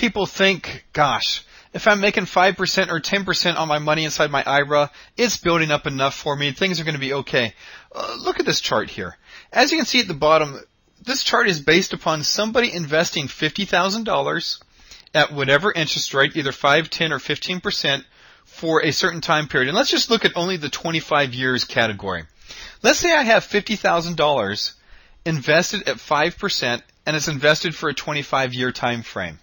People think, gosh, if I'm making 5% or 10% on my money inside my IRA, it's building up enough for me. Things are going to be okay. Look at this chart here. As you can see at the bottom, this chart is based upon somebody investing $50,000 at whatever interest rate, either 5, 10, or 15% for a certain time period. And let's just look at only the 25 years category. Let's say I have $50,000 invested at 5% and it's invested for a 25-year time frame.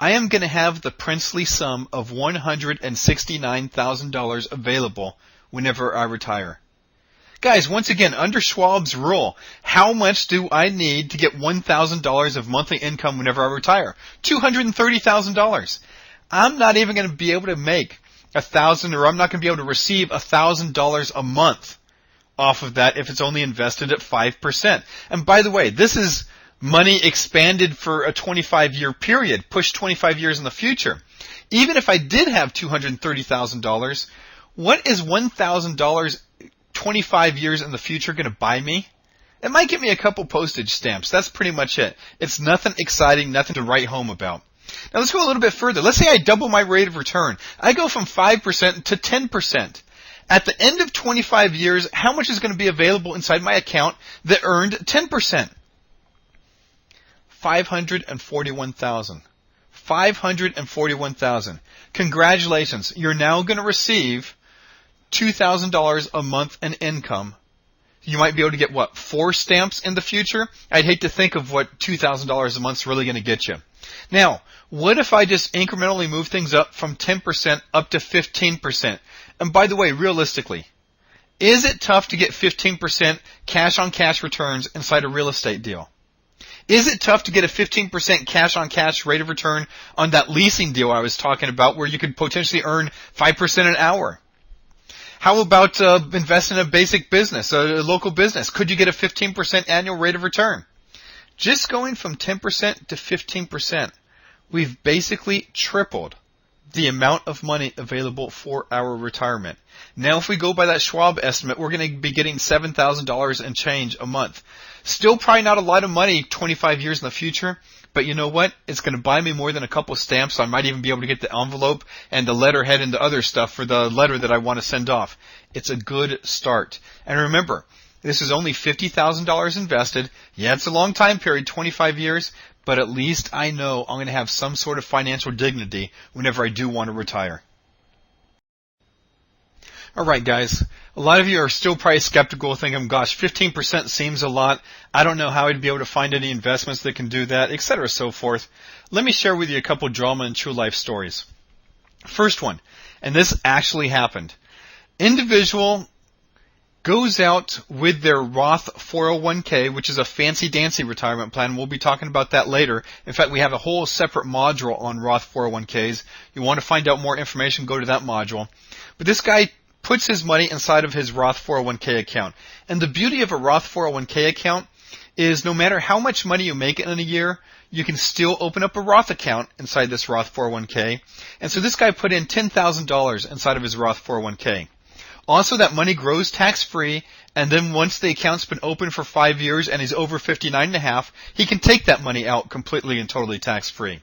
I am going to have the princely sum of $169,000 available whenever I retire. Guys, once again, under Schwab's rule, how much do I need to get $1,000 of monthly income whenever I retire? $230,000. I'm not even going to be able to make $1,000, or I'm not going to be able to receive $1,000 a month off of that if it's only invested at 5%. And by the way, this is money expanded for a 25-year period, pushed 25 years in the future. Even if I did have $230,000, what is $1,000 25 years in the future going to buy me? It might get me a couple postage stamps. That's pretty much it. It's nothing exciting, nothing to write home about. Now let's go a little bit further. Let's say I double my rate of return. I go from 5% to 10%. At the end of 25 years, how much is going to be available inside my account that earned 10%? $541,000. $541,000. Congratulations. You're now going to receive $2,000 a month in income. You might be able to get, what, 4 stamps in the future? I'd hate to think of what $2,000 a month is really going to get you. Now, what if I just incrementally move things up from 10% up to 15%? And by the way, realistically, is it tough to get 15% cash-on-cash returns inside a real estate deal? Is it tough to get a 15% cash-on-cash rate of return on that leasing deal I was talking about where you could potentially earn 5% an hour? How about invest in a basic business, a local business? Could you get a 15% annual rate of return? Just going from 10% to 15%, we've basically tripled the amount of money available for our retirement. Now, if we go by that Schwab estimate, we're going to be getting $7,000 and change a month. Still probably not a lot of money 25 years in the future, but you know what? It's going to buy me more than a couple stamps. So I might even be able to get the envelope and the letterhead and the other stuff for the letter that I want to send off. It's a good start. And remember, this is only $50,000 invested. Yeah, it's a long time period, 25 years, but at least I know I'm going to have some sort of financial dignity whenever I do want to retire. All right, guys. A lot of you are still probably skeptical, thinking, gosh, 15% seems a lot. I don't know how I'd be able to find any investments that can do that, etc., so forth. Let me share with you a couple drama and true life stories. First one, and this actually happened. Individual goes out with their Roth 401k, which is a fancy-dancy retirement plan. We'll be talking about that later. In fact, we have a whole separate module on Roth 401ks. You want to find out more information, go to that module. But this guy puts his money inside of his Roth 401k account. And the beauty of a Roth 401k account is no matter how much money you make in a year, you can still open up a Roth account inside this Roth 401k. And so this guy put in $10,000 inside of his Roth 401k. Also, that money grows tax-free, and then once the account's been open for 5 years and he's over 59 and a half, he can take that money out completely and totally tax-free.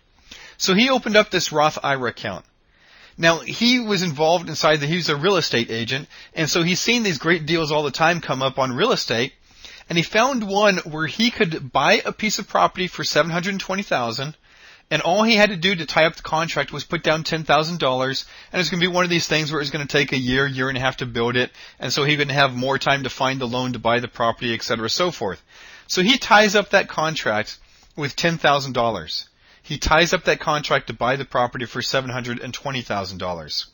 So he opened up this Roth IRA account. Now, he was involved inside he was a real estate agent, and so he's seen these great deals all the time come up on real estate, and he found one where he could buy a piece of property for $720,000, and all he had to do to tie up the contract was put down $10,000, and it's going to be one of these things where it's going to take a year, year and a half to build it, and so he's going to have more time to find the loan to buy the property, etc., so forth. So he ties up that contract with $10,000. He ties up that contract to buy the property for $720,000.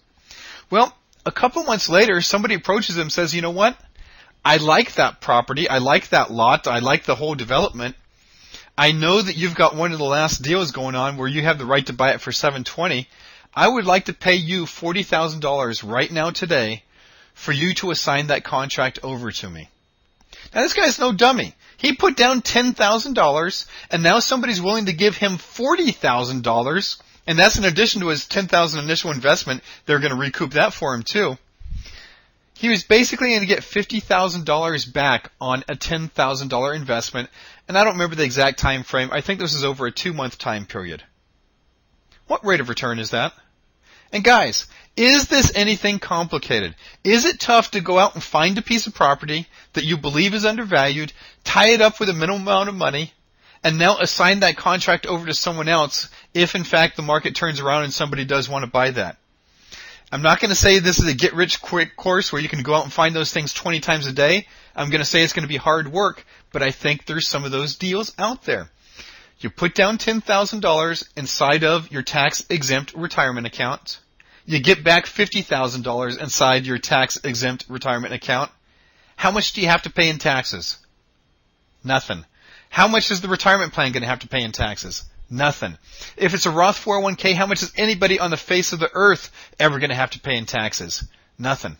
Well, a couple months later, somebody approaches him and says, you know what? I like that property. I like that lot. I like the whole development. I know that you've got one of the last deals going on where you have the right to buy it for $720,000. I would like to pay you $40,000 right now today for you to assign that contract over to me. Now, this guy's no dummy. He put down $10,000, and now somebody's willing to give him $40,000, and that's in addition to his $10,000 initial investment. They're going to recoup that for him, too. He was basically going to get $50,000 back on a $10,000 investment, and I don't remember the exact time frame. I think this is over a 2-month time period. What rate of return is that? And guys, is this anything complicated? Is it tough to go out and find a piece of property that you believe is undervalued, tie it up with a minimum amount of money, and now assign that contract over to someone else if in fact the market turns around and somebody does want to buy that? I'm not going to say this is a get-rich-quick course where you can go out and find those things 20 times a day. I'm going to say it's going to be hard work, but I think there's some of those deals out there. You put down $10,000 inside of your tax-exempt retirement account. You get back $50,000 inside your tax-exempt retirement account. How much do you have to pay in taxes? Nothing. How much is the retirement plan going to have to pay in taxes? Nothing. If it's a Roth 401k, how much is anybody on the face of the earth ever going to have to pay in taxes? Nothing.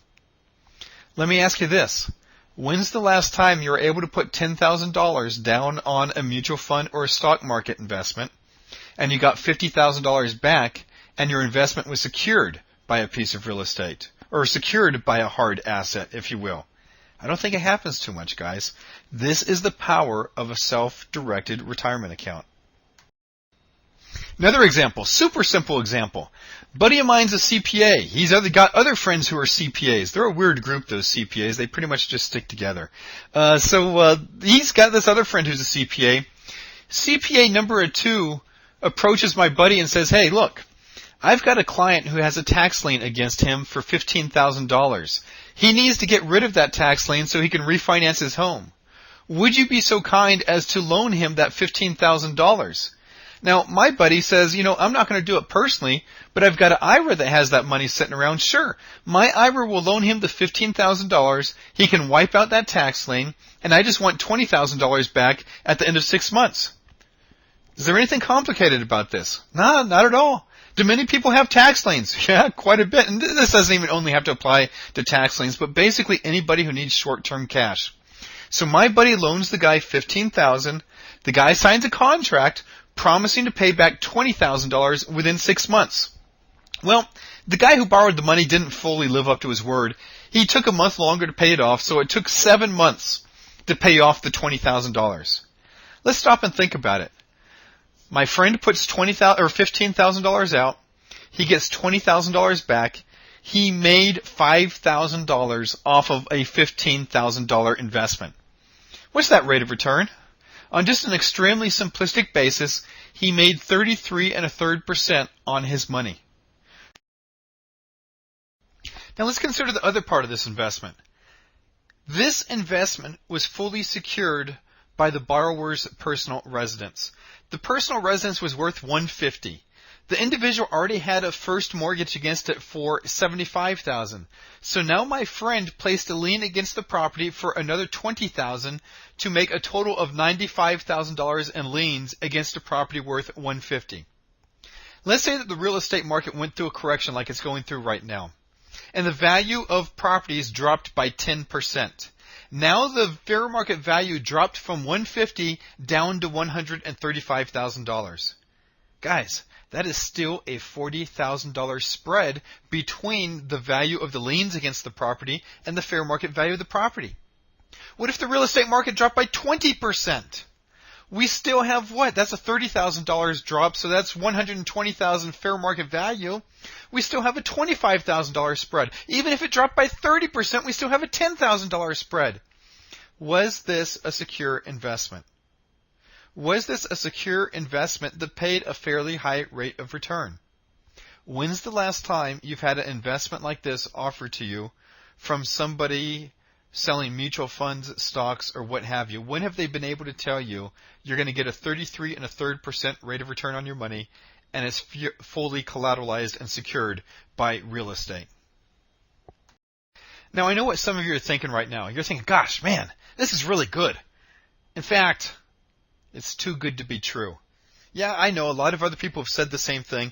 Let me ask you this. When's the last time you were able to put $10,000 down on a mutual fund or a stock market investment and you got $50,000 back and your investment was secured by a piece of real estate or secured by a hard asset, if you will? I don't think it happens too much, guys. This is the power of a self-directed retirement account. Another example, super simple example. Buddy of mine's a CPA. He's got other friends who are CPAs. They're a weird group, those CPAs. They pretty much just stick together. So he's got this other friend who's a CPA. CPA number 2 approaches my buddy and says, hey, look, I've got a client who has a tax lien against him for $15,000. He needs to get rid of that tax lien so he can refinance his home. Would you be so kind as to loan him that $15,000? Now, my buddy says, I'm not going to do it personally, but I've got an IRA that has that money sitting around. Sure, my IRA will loan him the $15,000. He can wipe out that tax lien, and I just want $20,000 back at the end of 6 months. Is there anything complicated about this? No, not at all. Do many people have tax liens? Yeah, quite a bit. And this doesn't even only have to apply to tax liens, but basically anybody who needs short-term cash. So my buddy loans the guy $15,000. The guy signs a contract promising to pay back $20,000 within 6 months. Well, the guy who borrowed the money didn't fully live up to his word. He took a month longer to pay it off, so it took 7 months to pay off the $20,000. Let's stop and think about it. My friend puts $15,000 out. He gets $20,000 back. He made $5,000 off of a $15,000 investment. What's that rate of return? On just an extremely simplistic basis, he made 33.33% on his money. Now let's consider the other part of this investment. This investment was fully secured by the borrower's personal residence. The personal residence was worth $150,000. The individual already had a first mortgage against it for $75,000. So now my friend placed a lien against the property for another $20,000 to make a total of $95,000 in liens against a property worth $150,000. Let's say that the real estate market went through a correction like it's going through right now, and the value of properties dropped by 10%. Now the fair market value dropped from $150,000 down to $135,000. Guys, that is still a $40,000 spread between the value of the liens against the property and the fair market value of the property. What if the real estate market dropped by 20%? We still have what? That's a $30,000 drop, so that's $120,000 fair market value. We still have a $25,000 spread. Even if it dropped by 30%, we still have a $10,000 spread. Was this a secure investment? Was this a secure investment that paid a fairly high rate of return? When's the last time you've had an investment like this offered to you from somebody selling mutual funds, stocks, or what have you? When have they been able to tell you you're going to get a 33.33% rate of return on your money and it's fully collateralized and secured by real estate? Now, I know what some of you are thinking right now. You're thinking, gosh, man, this is really good. In fact, it's too good to be true. Yeah, I know a lot of other people have said the same thing.